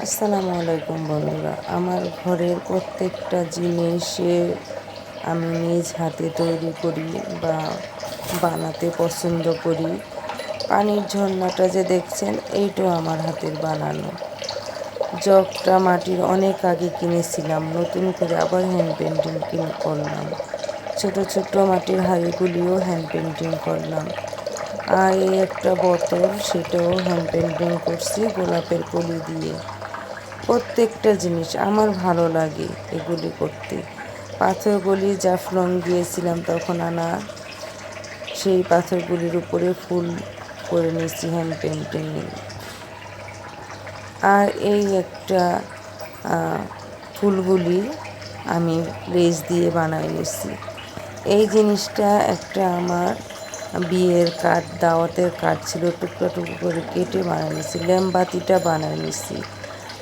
আসসালামু আলাইকুম বন্ধুরা, আমার ঘরের প্রত্যেকটা জিনিসে আমি নিজ হাতে তৈরি করি বা বানাতে পছন্দ করি। পানির ঝর্ণাটা যে দেখছেন, এইটাও আমার হাতের বানানো। জগটা মাটির অনেক আগে কিনেছিলাম, নতুন করে আবার হ্যান্ড পেন্টিং করলাম। ছোট ছোট মাটির হাঁড়িগুলিও হ্যান্ড পেন্টিং করলাম। আর এই একটা বোতল, সেটাও হ্যান্ড পেন্টিং করছি গোলাপের কলি দিয়ে। প্রত্যেকটা জিনিস আমার ভালো লাগে এগুলি করতে। পাথরগুলি জাফলং গিয়েছিলাম তখন আনা, সেই পাথরগুলির উপরে ফুল করে নিয়েছি হ্যান্ড পেন্টিং। আর এই একটা ফুলগুলি আমি লেস দিয়ে বানাই নিয়েছি। এই জিনিসটা একটা আমার বিয়ের কার্ড, দাওয়াতের কার্ড ছিল, টুকরা টুকরো করে কেটে বানিয়ে নিয়েছি। ল্যাম্বাতিটা বানিয়ে নিয়েছি,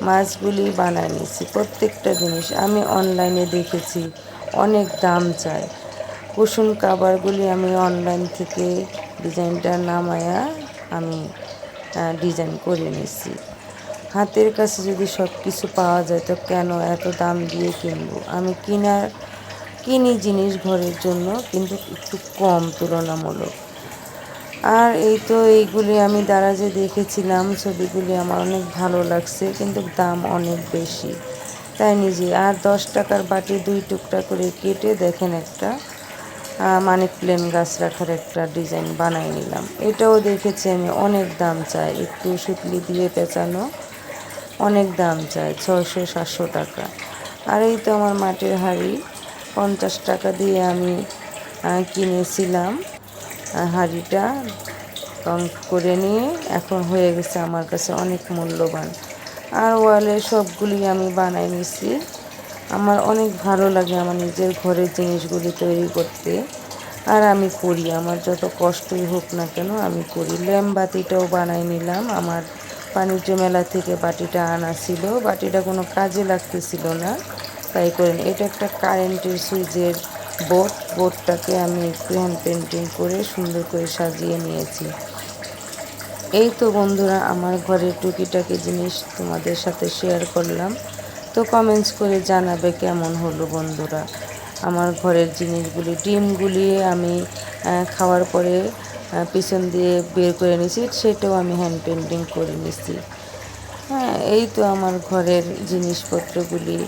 মাছগুলি বানিয়ে নিয়েছি। প্রত্যেকটা জিনিস আমি অনলাইনে দেখেছি, অনেক দাম চায়। কুশন কাভারগুলি আমি অনলাইন থেকে ডিজাইনটা নামায়া আমি ডিজাইন করে নিয়েছি। হাতের কাছে যদি সব কিছু পাওয়া যায় তো কেন এত দাম দিয়ে কিনবো? আমি কিনি জিনিস ঘরের জন্য, কিন্তু একটু কম তুলনামূলক। আর এই তো এইগুলি আমি দারাজে দেখেছিলাম, ছবিগুলি আমার অনেক ভালো লাগছে, কিন্তু দাম অনেক বেশি, তাই নিজে। আর 10 টাকার বাটি 2 টুকরা করে কেটে দেখেন একটা মানি প্লেন গাছ রাখার একটা ডিজাইন বানাই নিলাম। এটাও দেখেছি আমি, অনেক দাম চায়, একটু সুতলি দিয়ে পেঁচানো, অনেক দাম চায়, 600-700 টাকা। আর এই তো আমার মাটির হাঁড়ি, 50 টাকা দিয়ে আমি কিনেছিলাম। হাঁড়িটা রং করে নিয়ে এখন হয়ে গেছে আমার কাছে অনেক মূল্যবান। আর ওয়ালের সবগুলি আমি বানাই নিছি। আমার অনেক ভালো লাগে আমার নিজের ঘরের জিনিসগুলি তৈরি করতে, আর আমি করি। আমার যত কষ্টই হোক না কেন আমি করি। ল্যাম্বাতিটাও বানাই নিলাম। আমার বাণিজ্য মেলা থেকে বাটিটা আনা ছিল, বাটিটা কোনো কাজে লাগতেছিল না, তাই করেন। এটা একটা কারেন্টের সুইচের বোর্ডটাকে আমি একটু হ্যান্ড পেন্টিং করে সুন্দর করে সাজিয়ে নিয়েছি। এই তো বন্ধুরা, আমার ঘরের টুকিটাকি জিনিস তোমাদের সাথে শেয়ার করলাম। তো কমেন্টস করে জানাবে কেমন হলো বন্ধুরা আমার ঘরের জিনিসগুলি। ডিমগুলি আমি খাওয়ার পরে পিছন দিয়ে বের করে নিয়েছি, সেটাও আমি হ্যান্ড পেন্টিং করে নিয়েছি। হ্যাঁ, এই তো আমার ঘরের জিনিসপত্রগুলি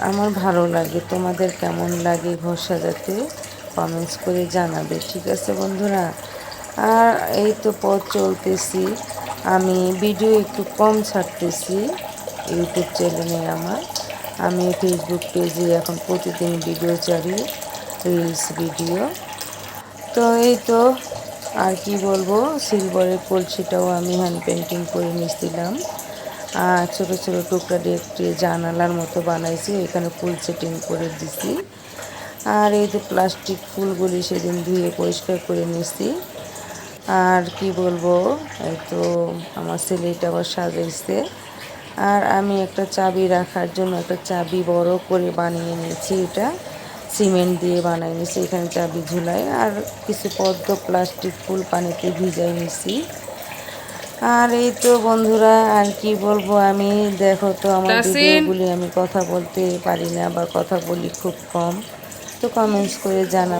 আমার ভালো লাগে। তোমাদের কেমন লাগে ঘর সাজাতে কমেন্টস করে জানাবে, ঠিক আছে বন্ধুরা? আর এই তো পথ চলতেছি, আমি ভিডিও একটু কম ছাড়তেছি ইউটিউব চ্যানেলে আমার। আমি ফেসবুক পেজে এখন প্রতিদিন ভিডিও ছাড়ি, রিলস ভিডিও। তো এই তো, আর কি বলবো, সিলভারের কলসিটাও আমি হ্যান্ড পেন্টিং করে নিয়েছিলাম। আর ছোটো ছোটো টুকরা দিয়ে একটি জানালার মতো বানাইছি, এখানে ফুল সেটিং করে দিছি। আর এই যে প্লাস্টিক ফুলগুলি সেদিন ধুয়ে পরিষ্কার করে নিছি। আর কি বলবো, এই তো আমার ছেলেটা আবার সাজাইছে। আর আমি একটা চাবি রাখার জন্য একটা চাবি বড় করে বানিয়ে নিয়েছি, এটা সিমেন্ট দিয়ে বানিয়ে নিয়েছি, এখানে চাবি ঝুলাই। আর কিছু পদ্ম প্লাস্টিক ফুল পানিতে ভিজাই নিছি। আর এই তো বন্ধুরা, আর কি বলবো, আমি দেখো তো আমার ভিডিওগুলি আমি কথা বলতে পারি না বা কথা বলি খুব কম। তো কমেন্টস করে জানা।